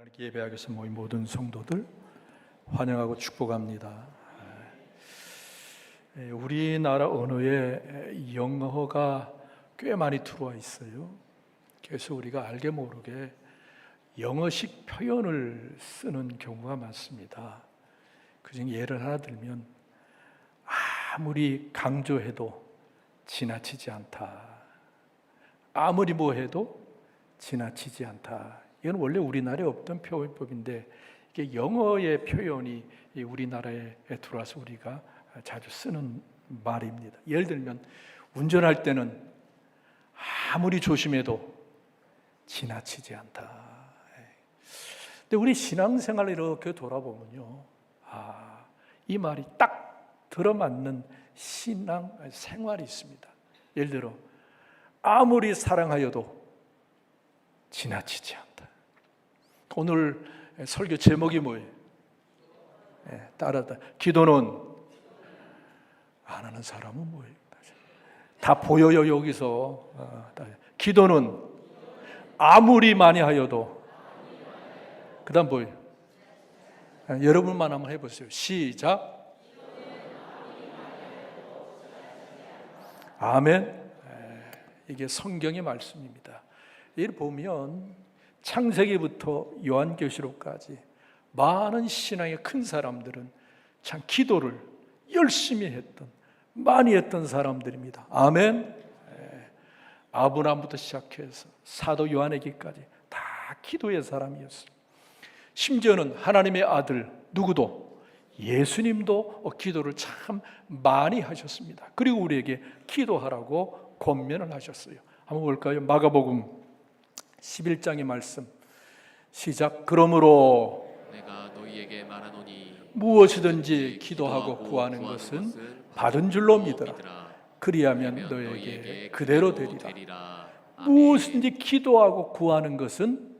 하나님께 예배하겠서 모인 모든 성도들 환영하고 축복합니다. 우리나라 언어에 영어가 꽤 많이 들어와 있어요. 그래서 우리가 알게 모르게 영어식 표현을 쓰는 경우가 많습니다. 그중에 예를 하나 들면 아무리 강조해도 지나치지 않다. 아무리 뭐 해도 지나치지 않다. 이건 원래 우리나라에 없던 표현법인데 이게 영어의 표현이 우리나라에 들어와서 우리가 자주 쓰는 말입니다. 예를 들면 운전할 때는 아무리 조심해도 지나치지 않다. 근데 우리 신앙생활을 이렇게 돌아보면요, 이 말이 딱 들어맞는 신앙 생활이 있습니다. 예를 들어 아무리 사랑하여도 지나치지 않다. 오늘 설교 제목이 뭐예요? 따라다. 기도는 안 하는 사람은 뭐예요? 다 보여요 여기서. 기도는 아무리 많이 하여도. 그 다음 뭐예요? 여러분만 한번 해보세요. 시작. 아멘. 이게 성경의 말씀입니다. 이를 보면 창세기부터 요한계시록까지 많은 신앙의 큰 사람들은 참 기도를 열심히 했던, 많이 했던 사람들입니다. 아멘. 아브라함부터 시작해서 사도 요한에게까지 다 기도의 사람이었어요. 심지어는 하나님의 아들 누구도, 예수님도 기도를 참 많이 하셨습니다. 그리고 우리에게 기도하라고 권면을 하셨어요. 한번 볼까요? 마가복음 11장의 말씀 시작. 그러므로 내가 너희에게 말하노니 무엇이든지 기도하고 구하는 것은 받은 줄로 믿으라. 그리하면 너희에게 그대로 되리라. 무엇이든지 기도하고 구하는 것은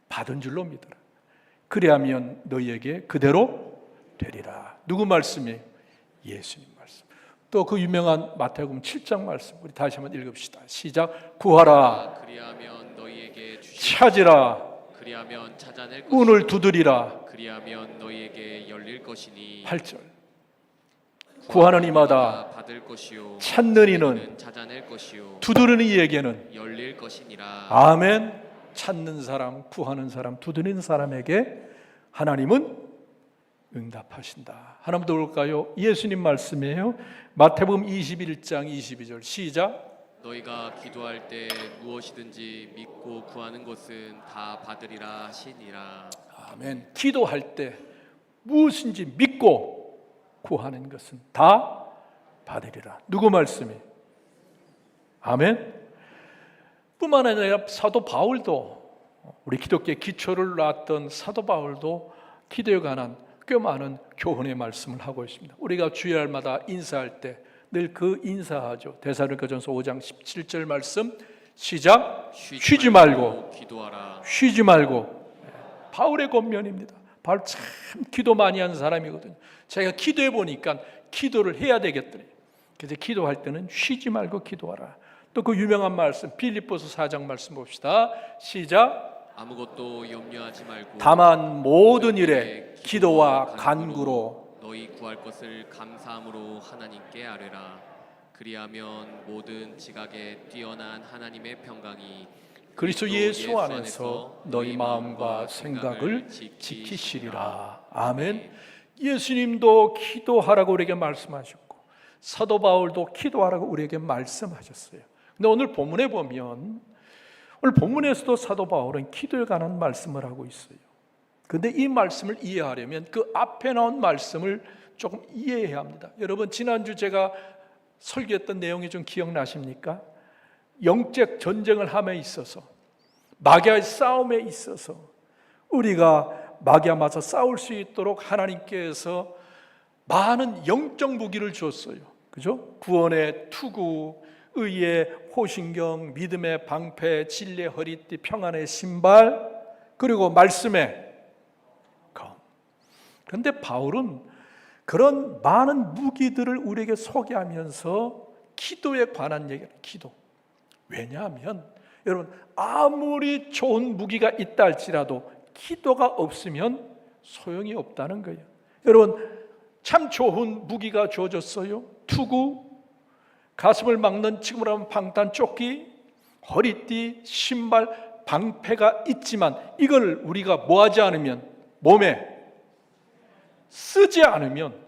받은 줄로 믿으라. 그리하면 너희에게 그대로 되리라. 누구 말씀이에요? 예수님 말씀. 또 그 유명한 마태복음 7장 말씀 우리 다시 한번 읽읍시다. 시작. 구하라. 그리하면 너희에게 찾으라. 그리하면 찾아낼 것이니 문을 두드리라. 그리하면 너희에게 열릴 것이니 8절. 구하는 이마다 받을 것이요 찾는 이는 찾아낼 것이요 두드리는 이에게는 열릴 것이니라. 아멘. 찾는 사람, 구하는 사람, 두드리는 사람에게 하나님은 응답하신다. 하나 더 볼까요? 예수님 말씀이에요. 마태복음 21장 22절 시작. 너희가 기도할 때 무엇이든지 믿고 구하는 것은 다 받으리라 하시니라. 아멘. 기도할 때 무엇인지 믿고 구하는 것은 다 받으리라. 누구 말씀이? 아멘. 뿐만 아니라 사도 바울도, 우리 기독교의 기초를 놨던 사도 바울도 기도에 관한 꽤 많은 교훈의 말씀을 하고 있습니다. 우리가 주일날마다 인사할 때 늘 그 인사하죠. 데살로니가전서 5장 17절 말씀 시작. 쉬지 말고 기도하라. 쉬지 말고. 바울의 권면입니다. 바울 참 기도 많이 하는 사람이거든요. 제가 기도해 보니까 기도를 해야 되겠더래요. 그래서 기도할 때는 쉬지 말고 기도하라. 또 그 유명한 말씀 빌립보서 4장 말씀 봅시다. 시작. 아무것도 염려하지 말고 다만 모든 일에 기도와 간구로 너희 구할 것을 감사함으로 하나님께 아뢰라. 그리하면 모든 지각에 뛰어난 하나님의 평강이 그리스도 예수 안에서 너희 마음과 생각을 지키시리라. 아멘. 예수님도 기도하라고 우리에게 말씀하셨고 사도 바울도 기도하라고 우리에게 말씀하셨어요. 근데 오늘 본문에 보면, 오늘 본문에서도 사도 바울은 기도에 관한 말씀을 하고 있어요. 그런데 이 말씀을 이해하려면 그 앞에 나온 말씀을 조금 이해해야 합니다. 여러분, 지난주 제가 설교했던 내용이 좀 기억나십니까? 영적 전쟁을 함에 있어서, 마귀와의 싸움에 있어서 우리가 마귀와 맞서 싸울 수 있도록 하나님께서 많은 영적 무기를 주었어요. 그죠? 구원의 투구, 의의 호신경, 믿음의 방패, 진리의 허리띠, 평안의 신발, 그리고 말씀의 검. 그런데 바울은 그런 많은 무기들을 우리에게 소개하면서 기도에 관한 얘기를 해요. 기도. 왜냐하면 여러분, 아무리 좋은 무기가 있다 할지라도 기도가 없으면 소용이 없다는 거예요. 여러분, 참 좋은 무기가 주어졌어요. 투구, 가슴을 막는 지금으로 하면 방탄조끼, 허리띠, 신발, 방패가 있지만 이걸 우리가 뭐하지 않으면, 몸에 쓰지 않으면,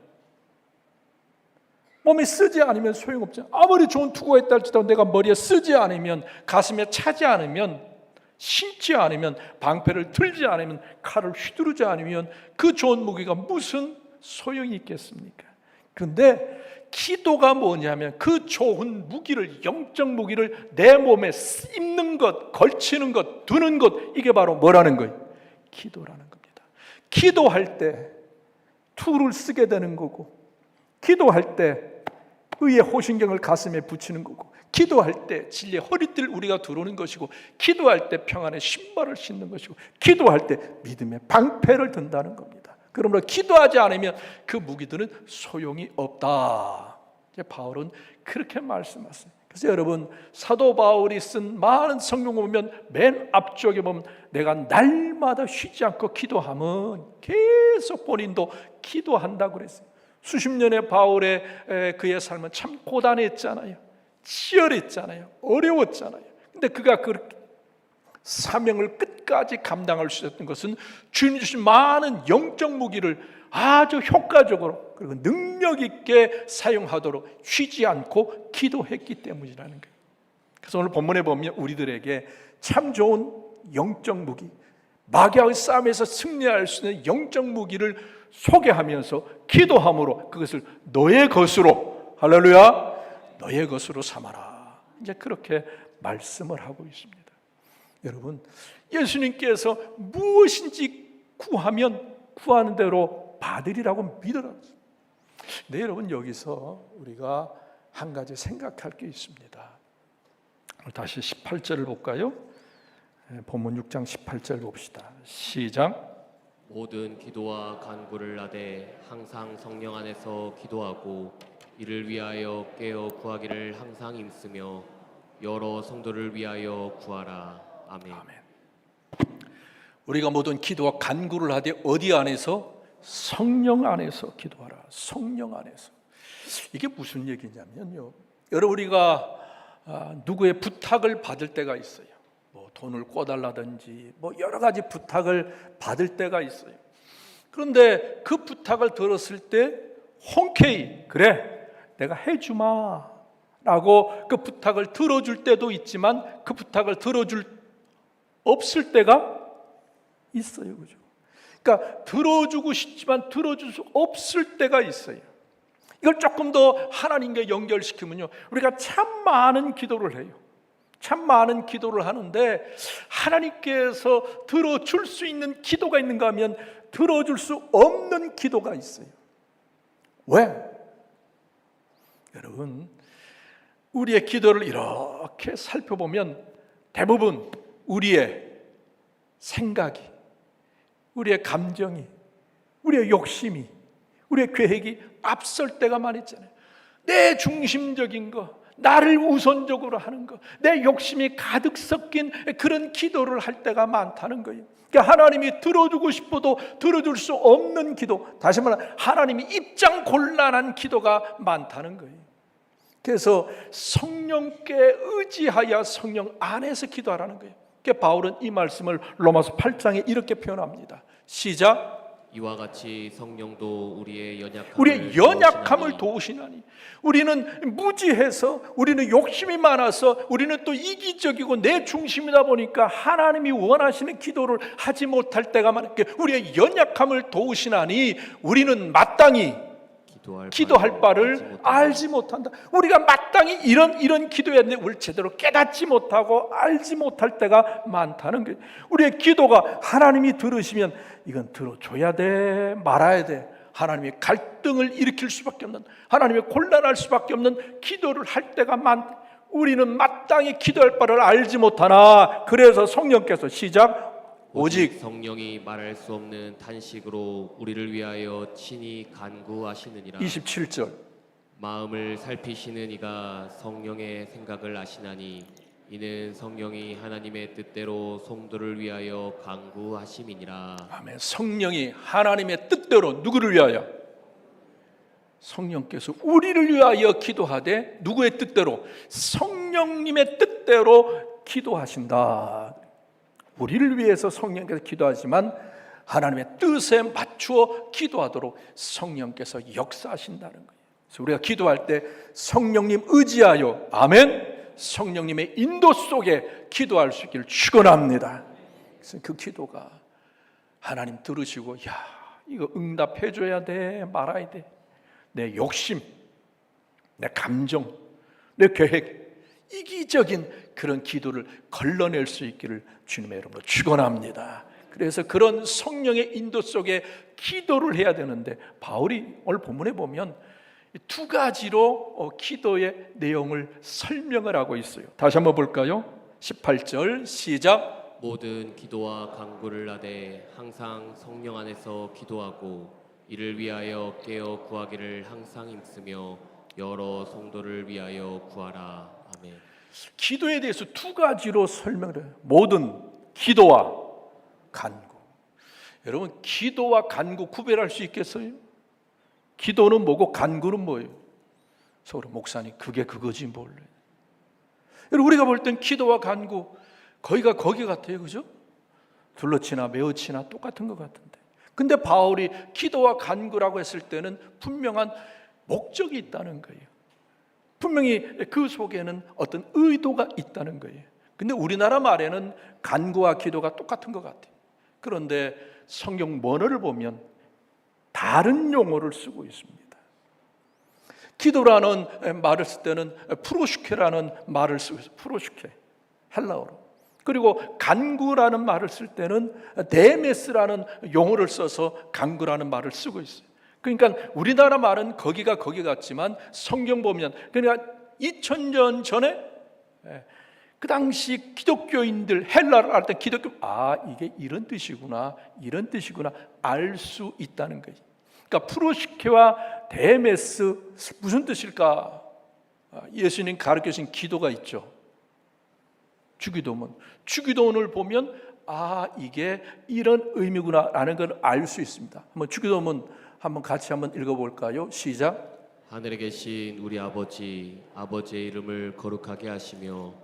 몸에 쓰지 않으면 소용없잖아요. 아무리 좋은 투구가 있다 할지라도 내가 머리에 쓰지 않으면, 가슴에 차지 않으면, 신지 않으면, 방패를 들지 않으면, 칼을 휘두르지 않으면 그 좋은 무기가 무슨 소용이 있겠습니까? 그런데 기도가 뭐냐면 그 좋은 무기를, 영적 무기를 내 몸에 입는 것, 걸치는 것, 두는 것, 이게 바로 뭐라는 거예요? 기도라는 겁니다. 기도할 때 툴을 쓰게 되는 거고, 기도할 때 의의 호신경을 가슴에 붙이는 거고, 기도할 때 진리의 허리띠를 우리가 두르는 것이고, 기도할 때 평안의 신발을 신는 것이고, 기도할 때 믿음의 방패를 든다는 겁니다. 그러므로 기도하지 않으면 그 무기들은 소용이 없다. 이제 바울은 그렇게 말씀하세요. 그래서 여러분, 사도 바울이 쓴 많은 성경을 보면 맨 앞쪽에 보면 내가 날마다 쉬지 않고 기도하면, 계속 본인도 기도한다고 그랬어요. 수십 년의 바울의 그의 삶은 참 고단했잖아요. 치열했잖아요. 어려웠잖아요. 근데 그가 그렇게 사명을 끝까지 감당할 수 있었던 것은 주님 주신 많은 영적 무기를 아주 효과적으로 그리고 능력 있게 사용하도록 쉬지 않고 기도했기 때문이라는 거예요. 그래서 오늘 본문에 보면 우리들에게 참 좋은 영적 무기, 마귀와의 싸움에서 승리할 수 있는 영적 무기를 소개하면서 기도함으로 그것을 너의 것으로, 할렐루야, 너의 것으로 삼아라. 이제 그렇게 말씀을 하고 있습니다. 여러분, 예수님께서 무엇인지 구하면 구하는 대로 받으리라고 믿으라. 네, 여러분, 여기서 우리가 한 가지 생각할 게 있습니다. 다시 18절을 볼까요? 본문 6장 18절 봅시다. 시작. 모든 기도와 간구를 하되 항상 성령 안에서 기도하고 이를 위하여 깨어 구하기를 항상 힘쓰며 여러 성도를 위하여 구하라. 아멘. 우리가 모든 기도와 간구를 하되 어디 안에서? 성령 안에서 기도하라. 성령 안에서. 이게 무슨 얘기냐면요, 여러분, 우리가 누구의 부탁을 받을 때가 있어요. 뭐 돈을 꿔달라든지 뭐 여러 가지 부탁을 받을 때가 있어요. 그런데 그 부탁을 들었을 때 흔쾌히 그래, 내가 해주마 라고 그 부탁을 들어줄 때도 있지만 그 부탁을 들어줄 없을 때가 있어요. 그죠? 그러니까 들어주고 싶지만 들어줄 수 없을 때가 있어요. 이걸 조금 더 하나님과 연결시키면요, 우리가 참 많은 기도를 해요. 참 많은 기도를 하는데 하나님께서 들어줄 수 있는 기도가 있는가 하면 들어줄 수 없는 기도가 있어요. 왜? 여러분, 우리의 기도를 이렇게 살펴보면 대부분 우리의 생각이, 우리의 감정이, 우리의 욕심이, 우리의 계획이 앞설 때가 많았잖아요. 내 중심적인 거, 나를 우선적으로 하는 거, 내 욕심이 가득 섞인 그런 기도를 할 때가 많다는 거예요. 그러니까 하나님이 들어주고 싶어도 들어줄 수 없는 기도, 다시 말하면 하나님이 입장 곤란한 기도가 많다는 거예요. 그래서 성령께 의지하여 성령 안에서 기도하라는 거예요. 그러니까 바울은 이 말씀을 로마서 8장에 이렇게 표현합니다. 시작. 이와 같이 성령도 우리의 연약함을 도우시나니. 우리는 무지해서, 우리는 욕심이 많아서, 우리는 또 이기적이고 내 중심이다 보니까 하나님이 원하시는 기도를 하지 못할 때가 많게, 우리의 연약함을 도우시나니 우리는 마땅히 기도할 바를 알지 못한다. 우리가 마땅히 이런 기도해야 되는데 우리 제대로 깨닫지 못하고 알지 못할 때가 많다는 거예요. 우리의 기도가 하나님이 들으시면 이건 들어줘야 돼, 말아야 돼. 하나님이 갈등을 일으킬 수밖에 없는, 하나님이 곤란할 수밖에 없는 기도를 할 때가 우리는 마땅히 기도할 바를 알지 못하나. 그래서 성령께서 시작. 오직 성령이 말할 수 없는 탄식으로 우리를 위하여 친히 간구하시느니라. 27절. 마음을 살피시는 이가 성령의 생각을 아시나니 이는 성령이 하나님의 뜻대로 성도를 위하여 간구하심이니라. 아멘. 성령이 하나님의 뜻대로 누구를 위하여? 성령께서 우리를 위하여 기도하되 누구의 뜻대로? 성령님의 뜻대로 기도하신다. 우리를 위해서 성령께서 기도하지만 하나님의 뜻에 맞추어 기도하도록 성령께서 역사하신다는 거예요. 그래서 우리가 기도할 때 성령님 의지하여, 아멘, 성령님의 인도 속에 기도할 수 있기를 축원합니다. 그래서 그 기도가 하나님 들으시고, 야, 이거 응답해 줘야 돼, 말아야 돼. 내 욕심, 내 감정, 내 계획, 이기적인 그런 기도를 걸러낼 수 있기를 주님의 이름으로 축원합니다. 그래서 그런 성령의 인도 속에 기도를 해야 되는데, 바울이 오늘 본문에 보면 두 가지로 기도의 내용을 설명을 하고 있어요. 다시 한번 볼까요? 18절 시작. 모든 기도와 간구를 하되 항상 성령 안에서 기도하고 이를 위하여 깨어 구하기를 항상 힘쓰며 여러 성도를 위하여 구하라. 아멘. 기도에 대해서 두 가지로 설명을 해요. 모든 기도와 간구. 여러분, 기도와 간구 구별할 수 있겠어요? 기도는 뭐고 간구는 뭐예요? 서로 목사님, 그게 그거지 뭘래. 여러분, 우리가 볼 땐 기도와 간구 거기가 거기 같아요, 그죠? 둘러치나 메어치나 똑같은 것 같은데, 근데 바울이 기도와 간구라고 했을 때는 분명한 목적이 있다는 거예요. 분명히 그 속에는 어떤 의도가 있다는 거예요. 근데 우리나라 말에는 간구와 기도가 똑같은 것 같아요. 그런데 성경 원어를 보면 다른 용어를 쓰고 있습니다. 기도라는 말을 쓸 때는 프로슈케라는 말을 쓰고 있어요. 프로슈케, 헬라어로. 그리고 간구라는 말을 쓸 때는 데메스라는 용어를 써서 간구라는 말을 쓰고 있어요. 그러니까 우리나라 말은 거기가 거기 같지만 성경 보면, 그러니까 2000년 전에 그 당시 기독교인들 헬라를 할 때 기독교, 이게 이런 뜻이구나, 이런 뜻이구나 알 수 있다는 거예요. 그러니까 프로시케와 데메스 무슨 뜻일까? 예수님 가르쳐주신 기도가 있죠. 주기도문. 주기도문을 보면 이게 이런 의미구나라는 걸 알 수 있습니다. 한번 주기도문 한번 같이 한번 읽어볼까요? 시작. 하늘에 계신 우리 아버지, 아버지의 이름을 거룩하게 하시며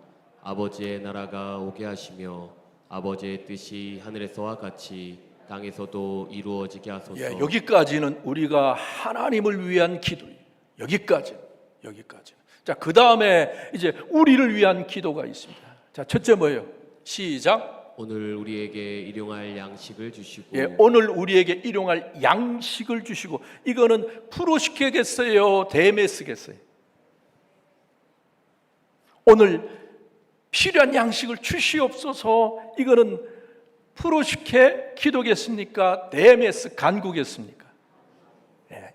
아버지의 나라가 오게 하시며 아버지의 뜻이 하늘에서와 같이 땅에서도 이루어지게 하소서. 여기까지는 우리가 하나님을 위한 기도예요. 여기까지. 자, 그 다음에 이제 우리를 위한 기도가 있습니다. 자, 첫째 뭐예요? 시작. 오늘 우리에게 일용할 양식을 주시고. 오늘 우리에게 일용할 양식을 주시고. 이거는 프로시케겠어요? 데메스겠어요? 오늘 필요한 양식을 주시옵소서. 이거는 프로시케 기도겠습니까? 데메스 간구겠습니까?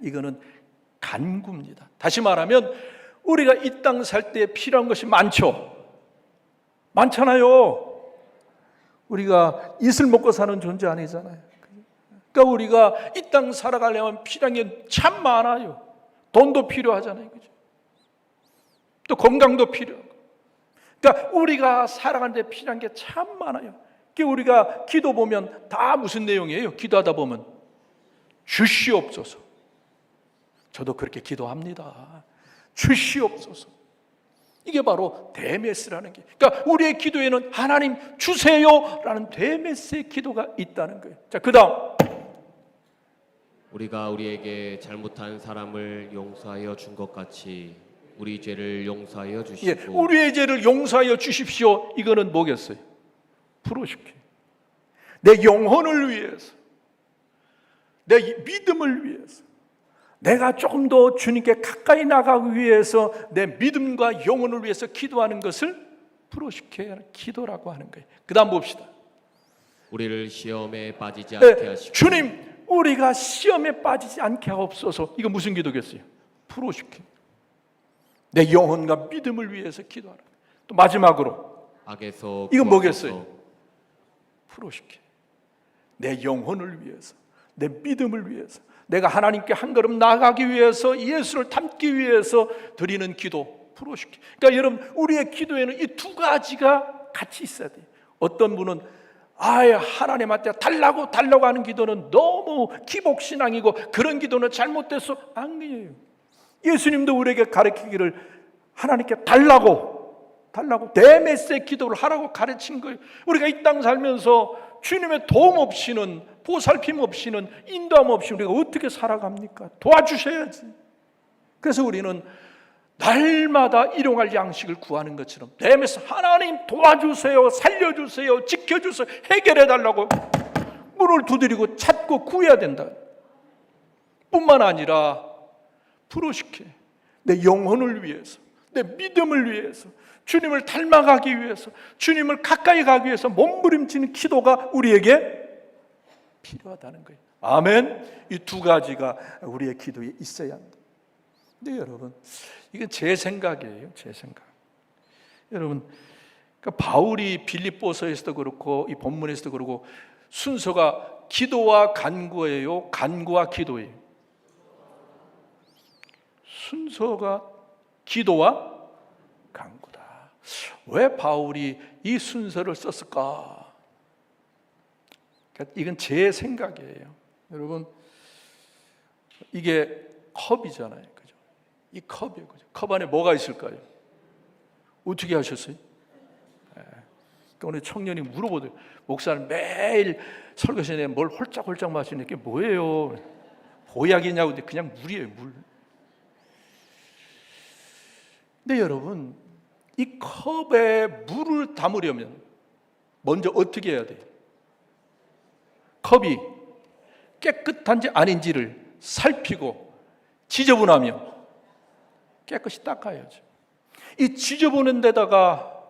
이거는 간구입니다. 다시 말하면 우리가 이 땅 살 때 필요한 것이 많잖아요. 우리가 이슬 먹고 사는 존재 아니잖아요. 그러니까 우리가 이 땅 살아가려면 필요한 게 참 많아요. 돈도 필요하잖아요, 그죠? 또 건강도 필요하고. 그러니까 우리가 살아가는데 필요한 게 참 많아요. 우리가 기도 보면 다 무슨 내용이에요? 기도하다 보면 주시옵소서. 저도 그렇게 기도합니다. 주시옵소서. 이게 바로 데메스라는 게. 그러니까 우리의 기도에는 하나님 주세요라는 데메스의 기도가 있다는 거예요. 자, 그다음 우리가 우리에게 잘못한 사람을 용서하여 준 것 같이 우리 죄를 용서하여 주시고. 우리의 죄를 용서하여 주십시오. 이거는 뭐겠어요? 프로시케. 내 영혼을 위해서, 내 믿음을 위해서, 내가 조금 더 주님께 가까이 나가기 위해서 내 믿음과 영혼을 위해서 기도하는 것을 프로시케 기도라고 하는 거예요. 그 다음 봅시다. 우리를 시험에 빠지지 않게 하시고. 주님, 우리가 시험에 빠지지 않게 하옵소서. 이거 무슨 기도겠어요? 프로시케. 내 영혼과 믿음을 위해서 기도하라. 또 마지막으로 악에서 이건 뭐겠어요? 프로시케. 내 영혼을 위해서, 내 믿음을 위해서, 내가 하나님께 한 걸음 나아가기 위해서, 예수를 닮기 위해서 드리는 기도 프로시키. 그러니까 여러분, 우리의 기도에는 이 두 가지가 같이 있어야 돼요. 어떤 분은 하나님한테 달라고 하는 기도는 너무 기복신앙이고 그런 기도는 잘못돼서 아니에요. 예수님도 우리에게 가르치기를 하나님께 달라고 내 메시지의 기도를 하라고 가르친 거예요. 우리가 이 땅 살면서 주님의 도움 없이는, 보살핌 없이는, 인도함 없이 우리가 어떻게 살아갑니까? 도와주셔야지. 그래서 우리는 날마다 일용할 양식을 구하는 것처럼 내 메시지, 하나님 도와주세요, 살려주세요, 지켜주세요, 해결해달라고 문을 두드리고 찾고 구해야 된다. 뿐만 아니라 프로시케, 내 영혼을 위해서, 내 믿음을 위해서, 주님을 닮아가기 위해서, 주님을 가까이 가기 위해서 몸부림치는 기도가 우리에게 필요하다는 거예요. 아멘. 이 두 가지가 우리의 기도에 있어야 합니다. 근데 여러분, 이건 제 생각이에요. 제 생각. 여러분, 그러니까 바울이 빌립보서에서도 그렇고 이 본문에서도 그렇고 순서가 기도와 간구예요, 간구와 기도예요? 순서가 기도와 간구다. 왜 바울이 이 순서를 썼을까? 이건 제 생각이에요. 여러분, 이게 컵이잖아요, 그죠? 이 컵이에요, 그죠? 컵 안에 뭐가 있을까요? 어떻게 하셨어요? 그러니까 오늘 청년이 물어보더라고요. 목사는 매일 설교 시간에 뭘 홀짝홀짝 마시는 게 뭐예요? 보약이냐고. 근데 그냥 물이에요, 물. 근데 여러분, 이 컵에 물을 담으려면 먼저 어떻게 해야 돼요? 컵이 깨끗한지 아닌지를 살피고 지저분하면 깨끗이 닦아야죠. 이 지저분한 데다가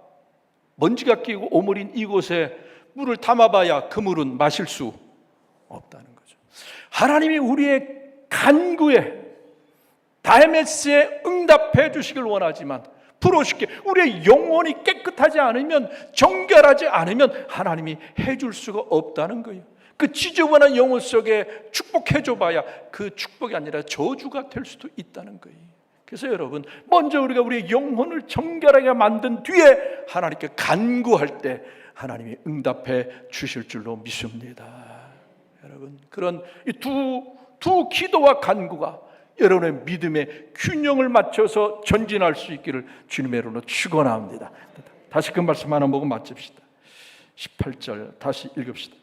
먼지가 끼고 오므린 이곳에 물을 담아봐야 그 물은 마실 수 없다는 거죠. 하나님이 우리의 간구에, 다메스에 응답해 주시길 원하지만 프로쉽게 우리의 영혼이 깨끗하지 않으면, 정결하지 않으면 하나님이 해줄 수가 없다는 거예요. 그 지저분한 영혼 속에 축복해 줘봐야 그 축복이 아니라 저주가 될 수도 있다는 거예요. 그래서 여러분, 먼저 우리가 우리의 영혼을 정결하게 만든 뒤에 하나님께 간구할 때 하나님이 응답해 주실 줄로 믿습니다. 여러분, 그런 이 두 기도와 간구가 여러분의 믿음의 균형을 맞춰서 전진할 수 있기를 주님의 이름으로 축원합니다. 다시 그 말씀 하나 보고 마칩시다. 18절 다시 읽읍시다.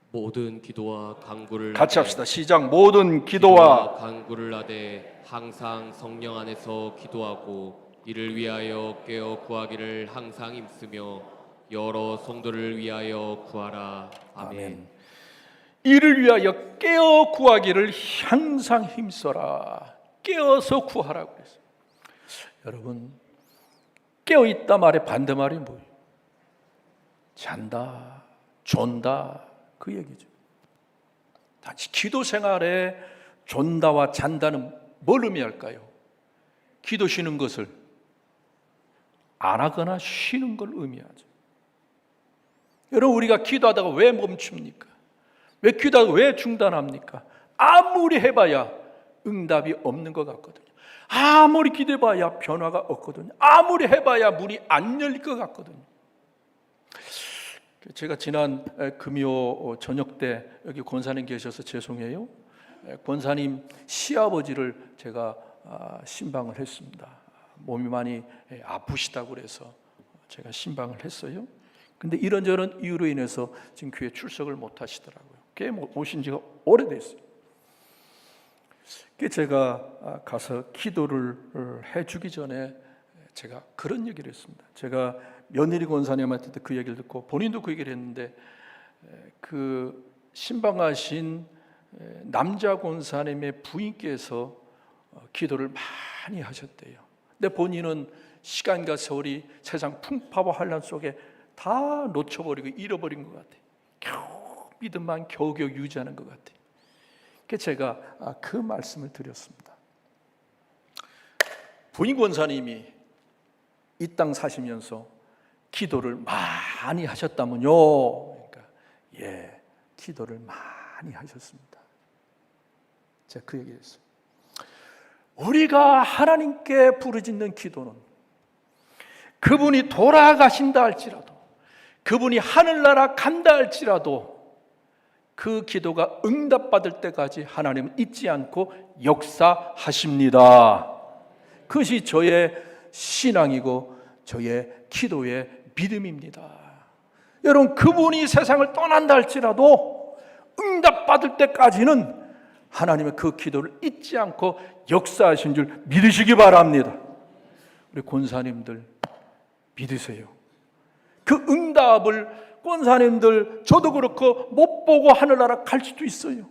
모든 기도와 간구를 같이 합시다. 시작. 모든 기도와 간구를 하되 항상 성령 안에서 기도하고 이를 위하여 깨어 구하기를 항상 힘쓰며 여러 성도를 위하여 구하라. 아멘. 이를 위하여 깨어 구하기를 항상 힘써라. 깨어서 구하라고 했어요. 여러분, 깨어있다 말의 반대말이 뭐예요? 잔다, 존다, 그 얘기죠. 단지 기도 생활에 존다와 잔다는 뭘 의미할까요? 기도 쉬는 것을 안 하거나 쉬는 걸 의미하죠. 여러분, 우리가 기도하다가 왜 멈춥니까? 왜 기도하다가 왜 중단합니까? 아무리 해봐야 응답이 없는 것 같거든요. 아무리 기도해봐야 변화가 없거든요. 아무리 해봐야 문이 안 열릴 것 같거든요. 제가 지난 금요 저녁 때 여기 권사님 계셔서 죄송해요. 권사님 시아버지를 제가 신방을 했습니다. 몸이 많이 아프시다고 그래서 제가 신방을 했어요. 근데 이런저런 이유로 인해서 지금 교회 출석을 못 하시더라고요. 꽤 오신 지가 오래됐어요. 제가 가서 기도를 해주기 전에 제가 그런 얘기를 했습니다. 제가 며느리 권사님한테도 그 얘기를 듣고 본인도 그 얘기를 했는데, 그 신방하신 남자 권사님의 부인께서 기도를 많이 하셨대요. 근데 본인은 시간과 세월이 세상 풍파와 환란 속에 다 놓쳐버리고 잃어버린 것 같아요. 겨우 믿음만 겨우겨우 유지하는 것 같아요. 그래서 제가 그 말씀을 드렸습니다. 부인 권사님이 이 땅 사시면서 기도를 많이 하셨다면요. 그러니까 기도를 많이 하셨습니다. 제가 그 얘기를 했어요. 우리가 하나님께 부르짖는 기도는 그분이 돌아가신다 할지라도, 그분이 하늘나라 간다 할지라도 그 기도가 응답받을 때까지 하나님은 잊지 않고 역사하십니다. 그것이 저의 신앙이고 저의 기도의 믿음입니다. 여러분, 그분이 세상을 떠난다 할지라도 응답받을 때까지는 하나님의 그 기도를 잊지 않고 역사하신 줄 믿으시기 바랍니다. 우리 권사님들 믿으세요. 그 응답을 권사님들, 저도 그렇고 못 보고 하늘나라 갈 수도 있어요.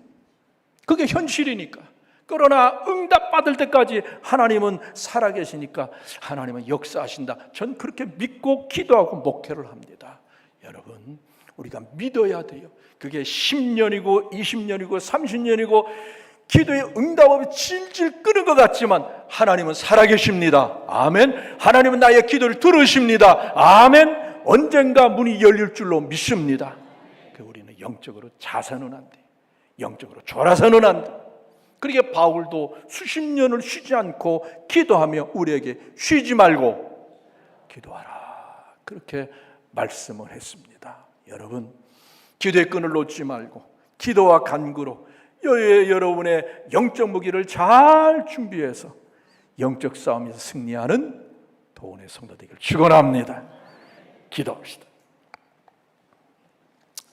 그게 현실이니까. 그러나 응답받을 때까지 하나님은 살아계시니까 하나님은 역사하신다. 전 그렇게 믿고 기도하고 목회를 합니다. 여러분, 우리가 믿어야 돼요. 그게 10년이고 20년이고 30년이고 기도의 응답이 질질 끄는 것 같지만 하나님은 살아계십니다. 아멘. 하나님은 나의 기도를 들으십니다. 아멘. 언젠가 문이 열릴 줄로 믿습니다. 우리는 영적으로 자서는 안 돼. 영적으로 졸아서는 안 돼. 그러니까 바울도 수십 년을 쉬지 않고 기도하며 우리에게 쉬지 말고 기도하라, 그렇게 말씀을 했습니다. 여러분, 기도의 끈을 놓지 말고 기도와 간구로 여러분의 영적 무기를 잘 준비해서 영적 싸움에서 승리하는 도원의 성도 되기를 축원합니다. 기도합시다.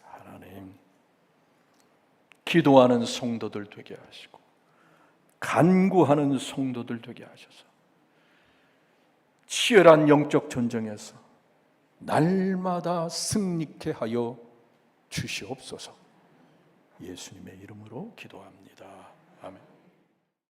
하나님, 기도하는 성도들 되게 하시고 간구하는 성도들 되게 하셔서 치열한 영적 전쟁에서 날마다 승리케 하여 주시옵소서. 예수님의 이름으로 기도합니다. 아멘.